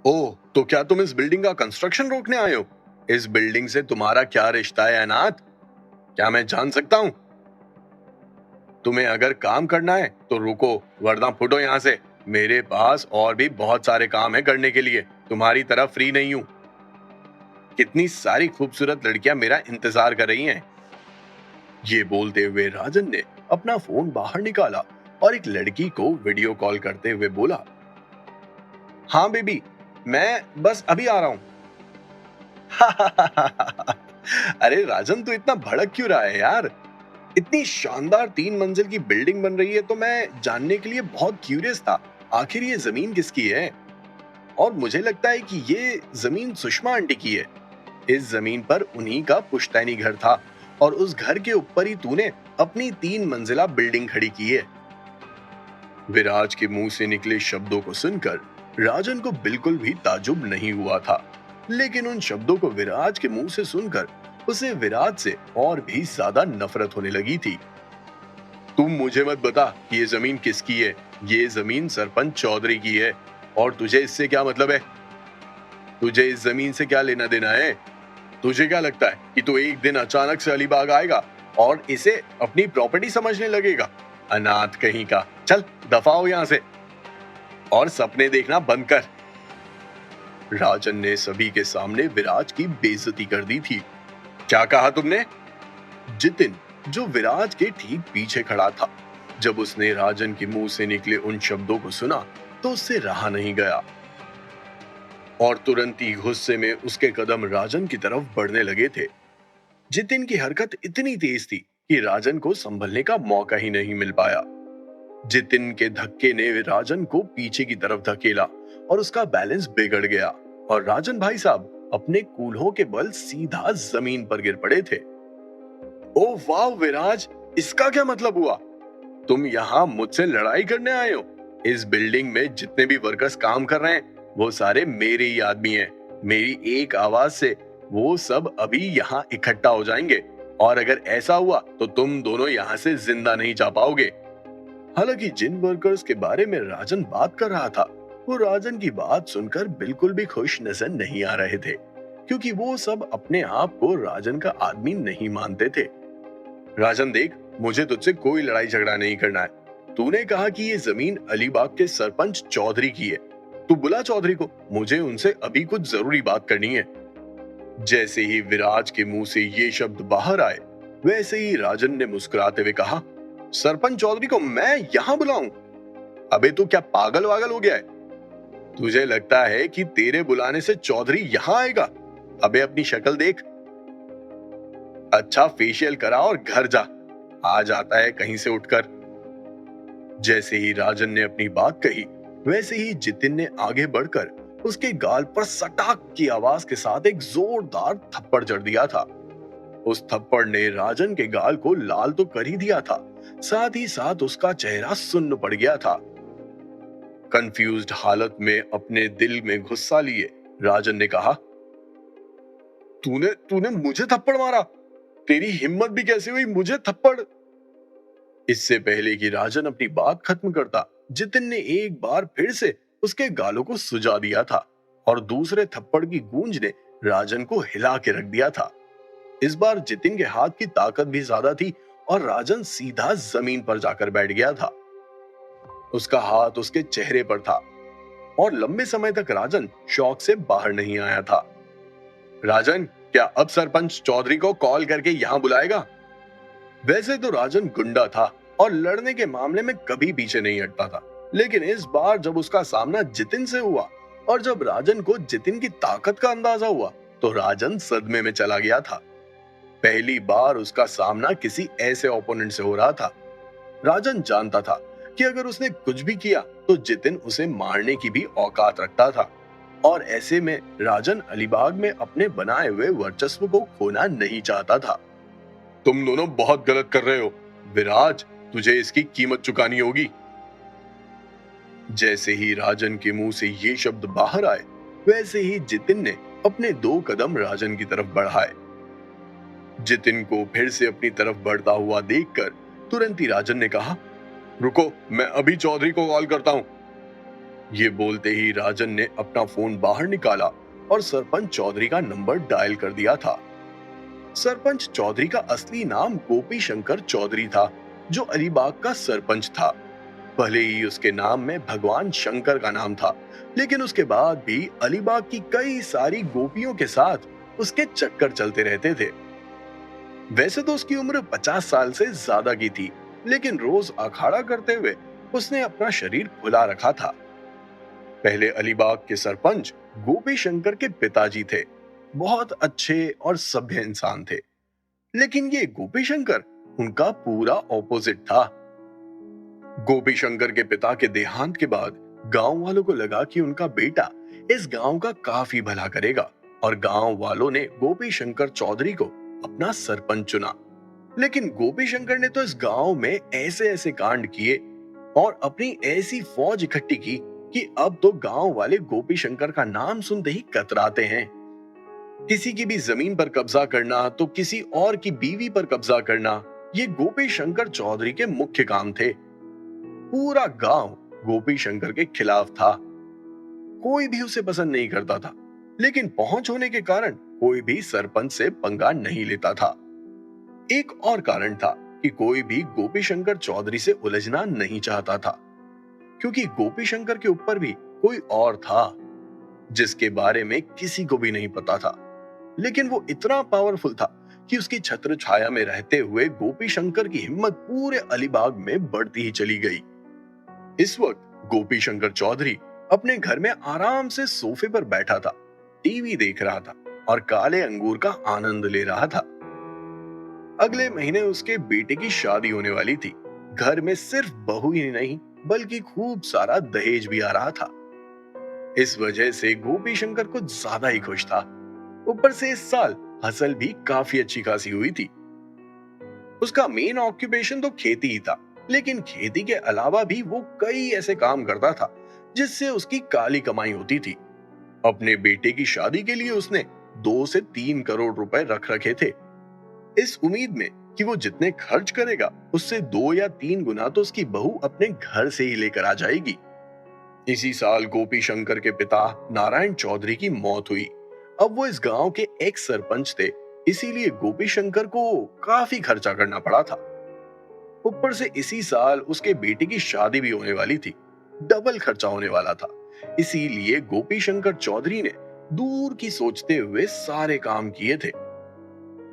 ओह, तो क्या तुम इस बिल्डिंग का कंस्ट्रक्शन रोकने आए हो? इस बिल्डिंग से तुम्हारा क्या रिश्ता है अनाथ? क्या मैं जान सकता हूँ? तुम्हें अगर काम करना है तो रुको, वरना फुटो यहाँ से। मेरे पास और भी बहुत सारे काम है करने के लिए, तुम्हारी तरह फ्री नहीं हूँ। कितनी सारी खूबसूरत लड़कियां मेरा इंतजार कर रही हैं। ये बोलते हुए राजन ने अपना फोन बाहर निकाला और एक लड़की को वीडियो कॉल करते हुए बोला, हाँ बेबी, मैं बस अभी आ रहा हूँ। अरे राजन, तू इतना भड़क क्यों रहा है यार? इतनी शानदार 3 मंजिल की बिल्डिंग बन रही है तो मैं जानने के लिए बहुत क्यूरियस था। आखिर ये जमीन किसकी है? और मुझे लगता है कि ये जमीन सुषमा आंटी की है। इस जमीन पर उन्हीं का पुश्तैनी घर था और उस घर के ऊपर ही तूने अपनी 3 मंजिला बिल्डिंग खड़ी की है। विराज के मुंह से निकले शब्दों को सुनकर राजन को बिल्कुल भी ताजुब नहीं हुआ था, लेकिन उन शब्दों को विराज के मुंह से सुनकर उसे विराज से और भी ज्यादा नफरत होने लगी थी। तुम मुझे मत बता कि ये जमीन किसकी है। ये जमीन सरपंच चौधरी की है और तुझे इससे क्या मतलब है? तुझे इस जमीन से क्या लेना देना है? तुझे क्या लगता है कि तू एक दिन अचानक से अलीबाग आएगा और इसे अपनी प्रॉपर्टी समझने लगेगा? अनाथ कहीं का, चल दफा हो यहां से और सपने देखना बंद कर। राजन ने सभी के सामने विराज की बेइज्जती कर दी थी। क्या कहा तुमने? जितिन, जो विराज के ठीक पीछे खड़ा था, जब उसने राजन के मुंह से निकले उन शब्दों को सुना तो उससे रहा नहीं गया और तुरंत ही गुस्से में उसके कदम राजन की तरफ बढ़ने लगे थे। जितिन की हरकत इतनी तेज थी कि राजन को संभलने का मौका ही नहीं मिल पाया। जितिन के धक्के ने राजन को पीछे की तरफ धकेला और उसका बैलेंस बिगड़ गया और राजन भाई साहब अपने कूल्हों के बल सीधा जमीन पर गिर पड़े थे। ओ वाह विराज, इसका क्या मतलब हुआ? तुम यहाँ मुझसे लड़ाई करने आए हो? इस बिल्डिंग में जितने भी वर्कर्स काम कर रहे हैं वो सारे मेरे ही आदमी हैं। मेरी एक आवाज से वो सब अभी यहाँ इकट्ठा हो जाएंगे और अगर ऐसा हुआ तो तुम दोनों यहाँ से जिंदा नहीं जा पाओगे। हालांकि जिन वर्कर्स के बारे में राजन बात कर रहा था वो राजन की बात सुनकर बिल्कुल भी खुश नजर नहीं आ रहे थे, क्योंकि वो सब अपने आप को राजन का आदमी नहीं मानते थे। राजन देख, मुझे तुझसे कोई लड़ाई झगड़ा नहीं करना है। तूने कहा कि ये जमीन अलीबाग के सरपंच चौधरी की है। तू बुला चौधरी को, मुझे उनसे अभी कुछ जरूरी बात करनी है। जैसे ही विराज के मुंह से ये शब्द बाहर आए वैसे ही राजन ने मुस्कुराते हुए कहा, सरपंच चौधरी को मैं यहाँ बुलाऊं? अबे तू क्या पागल वागल हो गया है? तुझे लगता है कि तेरे बुलाने से चौधरी यहाँ आएगा? अबे अपनी शक्ल देख। अच्छा फेशियल करा और घर जा। आ जाता है कहीं से उठकर। जैसे ही राजन ने अपनी बात कही वैसे ही जितिन ने आगे बढ़कर उसके गाल पर सटाक की आवाज के साथ एक जोरदार थप्पड़ जड़ दिया था। उस थप्पड़ ने राजन के गाल को लाल तो कर ही दिया था, साथ ही साथ उसका चेहरा सुन्न पड़ गया था। कंफ्यूज्ड हालत में अपने दिल में गुस्सा लिए राजन ने कहा, तूने तूने मुझे थप्पड़ मारा? तेरी हिम्मत भी कैसे हुई मुझे थप्पड़? इससे पहले कि राजन अपनी बात खत्म करता, जितिन ने एक बार फिर से उसके गालों को सुजा दिया था और दूसरे थप्पड़ की गूंज ने राजन को हिला के रख दिया था। इस बार जितिन के हाथ की ताकत भी ज्यादा थी और राजन सीधा जमीन पर जाकर बैठ गया था। उसका हाथ उसके चेहरे पर था और लंबे समय तक राजन शौक से बाहर नहीं आया था। राजन, क्या अब सरपंच चौधरी को कॉल करके यहां बुलाएगा? वैसे तो राजन गुंडा था और लड़ने के मामले में कभी पीछे नहीं हटता था, लेकिन इस बार जब उसका सामना जितिन से हुआ और जब राजन को जितिन की ताकत का अंदाजा हुआ तो राजन सदमे में चला गया था। पहली बार उसका सामना किसी ऐसे ओपोनेंट से हो रहा था। राजन जानता था कि अगर उसने कुछ भी किया तो जितिन उसे मारने की भी औकात रखता था और ऐसे में राजन अलीबाग में अपने बनाए हुए वर्चस्व को खोना नहीं चाहता था। तुम दोनों बहुत गलत कर रहे हो विराज, तुझे इसकी कीमत चुकानी होगी। जैसे ही राजन के मुंह से ये शब्द बाहर आए वैसे ही जितिन ने अपने 2 कदम राजन की तरफ बढ़ाए। जितिन को फिर से अपनी तरफ बढ़ता हुआ देखकर तुरंत ही राजन ने कहा, रुको, मैं अभी चौधरी को कॉल करता हूं। ये बोलते ही राजन ने अपना फोन बाहर निकाला और सरपंच चौधरी का नंबर डायल कर दिया था। सरपंच चौधरी का असली नाम गोपी शंकर चौधरी था, जो अलीबाग का सरपंच था। भले ही उसके नाम में भगवान शंकर का नाम था, लेकिन उसके बाद भी अलीबाग की कई सारी गोपियों के साथ उसके चक्कर चलते रहते थे। वैसे तो उसकी उम्र 50 साल से ज्यादा की थी, लेकिन रोज अखाड़ा करते हुए उसने अपना शरीर फुला रखा था। पहले अलीबाग के सरपंच गोपी शंकर के पिताजी थे। बहुत अच्छे और सभ्य इंसान थे, लेकिन ये गोपी शंकर उनका पूरा ऑपोजिट था। गोपी शंकर के पिता के देहांत के बाद गांव वालों को लगा कि उनका बेटा इस गांव का काफी भला करेगा, और गांव वालों ने गोपी शंकर चौधरी को अपना सरपंच चुना। लेकिन गोपी शंकर ने तो इस गांव में ऐसे ऐसे कांड किए और अपनी ऐसी फौज इकट्ठी की कि अब तो गांव वाले गोपी शंकर का नाम सुनते ही कतराते हैं। किसी की भी जमीन पर कब्जा करना तो किसी और की बीवी पर कब्जा करना, ये गोपी शंकर चौधरी के मुख्य काम थे। पूरा गांव गोपी शंकर के खिलाफ था। कोई भी उसे पसंद नहीं करता था, लेकिन पहुंच होने के कारण कोई भी सरपंच से पंगा नहीं लेता था। एक और कारण था कि कोई भी गोपी शंकर चौधरी से उलझना नहीं चाहता था, क्योंकि गोपी शंकर के ऊपर भी कोई और था जिसके बारे में किसी को भी नहीं पता था। लेकिन वो इतना पावरफुल था कि उसकी छत्र छाया में रहते हुए गोपी शंकर की हिम्मत पूरे अलीबाग में बढ़ती ही चली गई। इस वक्त गोपी शंकर चौधरी अपने घर में आराम से सोफे पर बैठा था, टीवी देख रहा था और काले अंगूर का आनंद ले रहा था। अगले महीने उसके बेटे की शादी होने वाली थी। घर में सिर्फ बहू ही नहीं, बल्कि खूब सारा दहेज भी आ रहा था। इस वजह से गोपी शंकर कुछ ज्यादा ही खुश था। ऊपर से इस साल फसल भी काफी अच्छी खासी हुई थी। उसका मेन ऑक्यूपेशन तो खेती ही था, लेकिन खेती के अलावा भी वो कई ऐसे काम करता था जिससे उसकी काली कमाई होती थी। अपने बेटे की शादी के लिए उसने 2 से 3 करोड़ रुपए रख रखे थे, इस उम्मीद में कि वो जितने खर्च करेगा उससे 2 या 3 गुना तो उसकी बहू अपने घर से ही लेकर आ जाएगी। इसी साल गोपी शंकर के पिता नारायण चौधरी की मौत हुई। अब वो इस गांव के एक्स सरपंच थे, इसीलिए गोपी शंकर को काफी खर्चा करना पड़ा था। ऊपर से इसी साल उसके बेटे की शादी भी होने वाली थी। डबल खर्चा होने वाला था। इसीलिए गोपी शंकर चौधरी ने दूर की सोचते हुए सारे काम किए थे।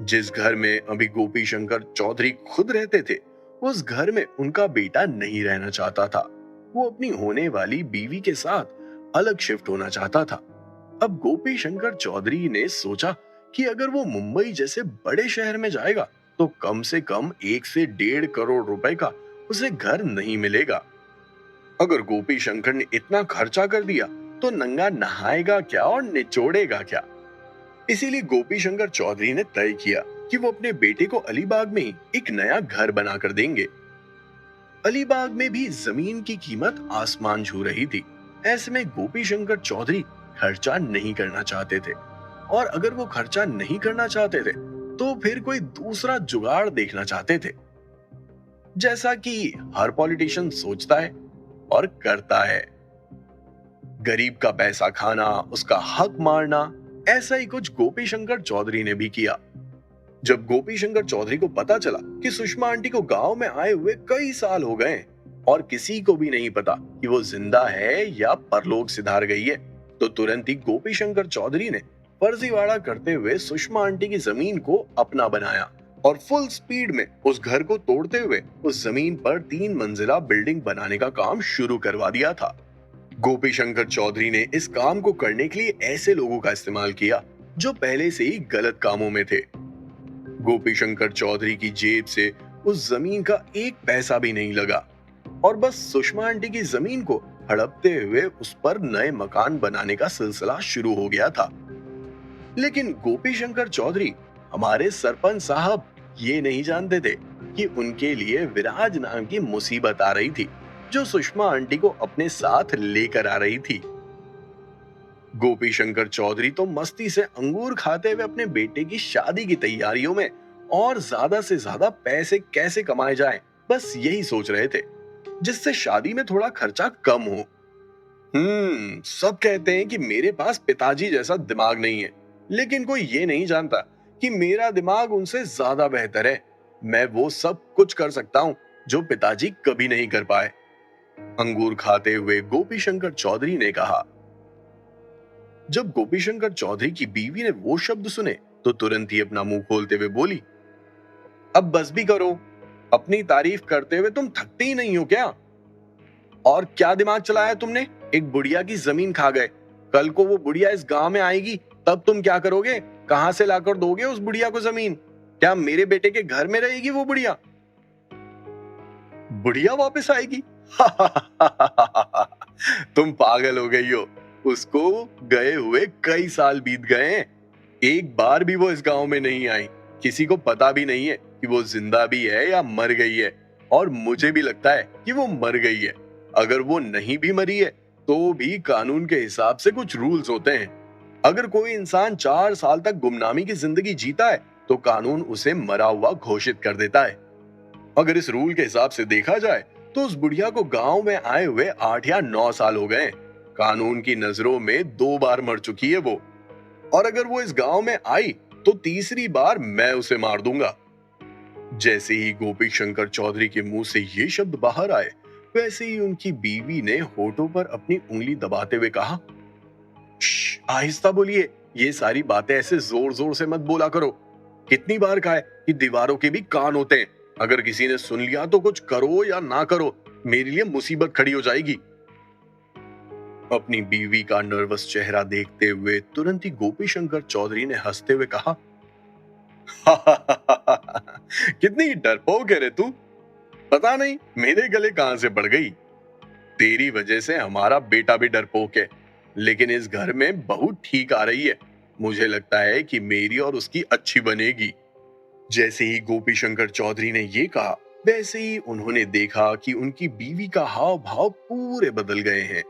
जिस घर में अभी गोपी शंकर चौधरी खुद रहते थे, उस घर में उनका बेटा नहीं रहना चाहता था। वो अपनी होने वाली बीवी के साथ अलग शिफ्ट होना चाहता था। अब गोपी शंकर चौधरी ने सोचा कि अगर वो मुंबई जैसे बड़े शहर में जाएगा तो कम से कम 1 से 1.5 करोड़ रुपए का उसे घर नहीं मिलेगा। अगर गोपी शंकर ने इतना खर्चा कर दिया तो नंगा नहाएगा क्या और निचोड़ेगा क्या। इसीलिए गोपी शंकर चौधरी ने तय किया कि वो अपने बेटे को अलीबाग में ही एक नया घर बनाकर देंगे। अलीबाग में भी जमीन की कीमत आसमान छू रही थी। ऐसे में गोपी शंकर चौधरी खर्चा नहीं करना चाहते थे, और अगर वो खर्चा नहीं करना चाहते थे तो फिर कोई दूसरा जुगाड़ देखना चाहते थे। जैसा कि हर पॉलिटिशियन सोचता है और करता है, गरीब का पैसा खाना, उसका हक मारना, ऐसा ही कुछ गोपी शंकर चौधरी ने भी किया। जब गोपी शंकर चौधरी को पता चला कि सुषमा आंटी को गांव में आए हुए कई साल हो गए और किसी को भी नहीं पता कि वो जिंदा है या परलोक सिधार गई है, तो तुरंत ही गोपी शंकर चौधरी ने फर्जीवाड़ा करते हुए सुषमा आंटी की जमीन को अपना बनाया और फुल स्पीड में उस घर को तोड़ते हुए उस जमीन पर 3 मंजिला बिल्डिंग बनाने का काम शुरू करवा दिया था। गोपी शंकर चौधरी ने इस काम को करने के लिए ऐसे लोगों का इस्तेमाल किया जो पहले से ही गलत कामों में थे। गोपी शंकर चौधरी की जेब से उस जमीन का एक पैसा भी नहीं लगा, और बस सुषमा आंटी की जमीन को हड़पते हुए उस पर नए मकान बनाने का सिलसिला शुरू हो गया था। लेकिन गोपी शंकर चौधरी, हमारे सरपंच साहब, ये नहीं जानते थे कि उनके लिए विराज नाम की मुसीबत आ रही थी, जो सुषमा आंटी को अपने साथ लेकर आ रही थी। गोपी शंकर चौधरी तो मस्ती से अंगूर खाते हुए अपने बेटे की शादी की तैयारियों में और ज्यादा से ज्यादा पैसे कैसे कमाए जाएं, बस यही सोच रहे थे, जिससे शादी में थोड़ा खर्चा कम हो। सब कहते हैं कि मेरे पास पिताजी जैसा दिमाग नहीं है, लेकिन कोई ये नहीं जानता कि मेरा दिमाग उनसे ज्यादा बेहतर है। मैं वो सब कुछ कर सकता हूँ जो पिताजी कभी नहीं कर पाए। अंगूर खाते हुए गोपी शंकर चौधरी ने कहा। जब गोपी शंकर चौधरी की बीवी ने वो शब्द सुने तो तुरंत ही अपना मुंह खोलते हुए बोली, अब बस भी करो, अपनी तारीफ करते हुए तुम थकते ही नहीं हो क्या? और क्या दिमाग चलाया तुमने? एक बुढ़िया की जमीन खा गए। कल को वो बुढ़िया इस गांव में आएगी, तब तुम क्या करोगे? कहां से लाकर दोगे उस बुढ़िया को जमीन? क्या मेरे बेटे के घर में रहेगी वो बुढ़िया? बुढ़िया वापस आएगी? तुम पागल हो गई हो। उसको गए हुए कई साल बीत गए हैं। एक बार भी वो इस गांव में नहीं आई। किसी को पता भी नहीं है कि वो जिंदा भी है या मर गई है। और मुझे भी लगता है कि वो मर गई है। अगर वो नहीं भी मरी है तो भी कानून के हिसाब से कुछ रूल्स होते हैं। अगर कोई इंसान 4 साल तक गुमनामी की जिंदगी जीता है तो कानून उसे मरा हुआ घोषित कर देता है। अगर इस रूल के हिसाब से देखा जाए तो उस बुढ़िया को गांव में आए हुए 8 या 9 साल हो गए। कानून की नजरों में 2 बार मर चुकी है वो। और अगर वो इस गांव में आई तो तीसरी बार मैं उसे मार दूंगा। जैसे ही गोपी शंकर चौधरी के मुंह से ये शब्द बाहर आए, वैसे ही उनकी बीवी ने होठों पर अपनी उंगली दबाते हुए कहा, आहिस्ता बोलिए, ये सारी बातें ऐसे जोर जोर से मत बोला करो। कितनी बार कहा है कि दीवारों के भी कान होते हैं। अगर किसी ने सुन लिया तो कुछ करो या ना करो, मेरे लिए मुसीबत खड़ी हो जाएगी। अपनी बीवी का नर्वस चेहरा देखते हुए तुरंत ही गोपी शंकर चौधरी ने हंसते हुए कहा, कितनी डरपोक है रे तू। पता नहीं मेरे गले कहां से पड़ गई। तेरी वजह से हमारा बेटा भी डरपोक है, लेकिन इस घर में बहू ठीक आ रही है। मुझे लगता है कि मेरी और उसकी अच्छी बनेगी। जैसे ही गोपी शंकर चौधरी ने ये कहा, वैसे ही उन्होंने देखा कि उनकी बीवी का हाव भाव पूरे बदल गए हैं।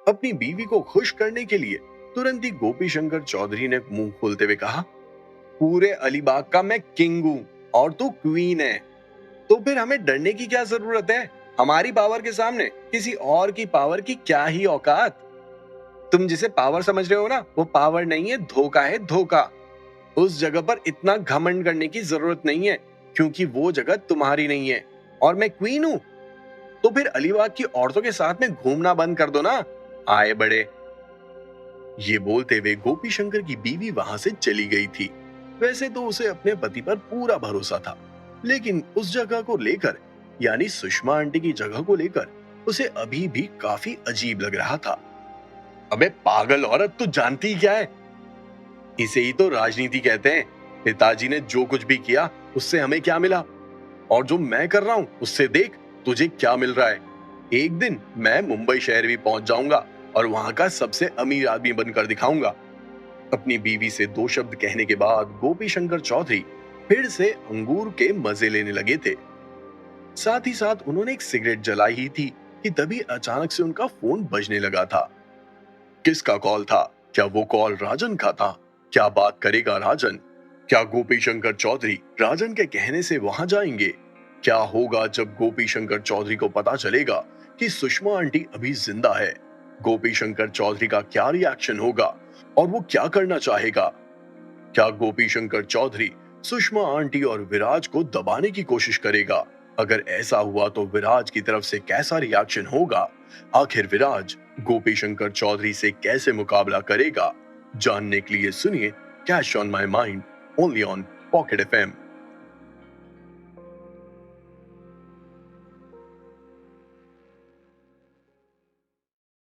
अपनी बीवी को खुश करने के लिए तुरंत ही गोपी शंकर चौधरी ने मुंह खोलते हुए कहा, पूरे अलीबाग का मैं किंग हूं और तू क्वीन है। तो फिर हमें डरने की क्या जरूरत है? हमारी पावर के सामने किसी और की पावर की क्या ही औकात। तुम जिसे पावर समझ रहे हो ना, वो पावर नहीं है, धोखा है, धोखा। उस जगह पर इतना घमंड करने की जरूरत नहीं है, क्योंकि वो जगह तुम्हारी नहीं है और मैं क्वीन हूं। तो फिर अलीबाग की औरतों के साथ में घूमना बंद कर दो ना, आए बड़े। ये बोलते हुए गोपी शंकर की बीवी वहां से चली गई थी। वैसे तो उसे अपने पति पर पूरा भरोसा था, लेकिन उस जगह को लेकर, यानी सुषमा आंटी की जगह को लेकर, उसे अभी भी काफी अजीब लग रहा था। अबे पागल औरत, तू जानती क्या है? इसे ही तो राजनीति कहते हैं। पिताजी ने जो कुछ भी किया उससे हमें क्या मिला, और जो मैं कर रहा हूं उससे देख तुझे क्या मिल रहा है। एक दिन मैं मुंबई शहर भी पहुंच जाऊंगा और वहां का सबसे अमीर आदमी बनकर दिखाऊंगा। अपनी बीवी से 2 शब्द कहने के बाद गोपी शंकर चौधरी फिर से अंगूर के मजे लेने लगे थे। साथ ही साथ उन्होंने एक सिगरेट जलाई ही थी कि तभी अचानक से उनका फोन बजने लगा था। किसका कॉल था? क्या वो कॉल राजन का था? क्या बात करेगा राजन? क्या गोपी शंकर चौधरी राजन के कहने से वहां जाएंगे? क्या होगा जब गोपी शंकर चौधरी को पता चलेगा कि सुषमा आंटी अभी जिंदा है? गोपी शंकर चौधरी का क्या रिएक्शन होगा और वो क्या करना चाहेगा? क्या गोपी शंकर चौधरी सुषमा आंटी और विराज को दबाने की कोशिश करेगा? अगर ऐसा हुआ तो विराज की तरफ से कैसा रिएक्शन होगा? आखिर विराज गोपी शंकर चौधरी से कैसे मुकाबला करेगा? जानने के लिए सुनिए cash on my mind, only on pocket FM.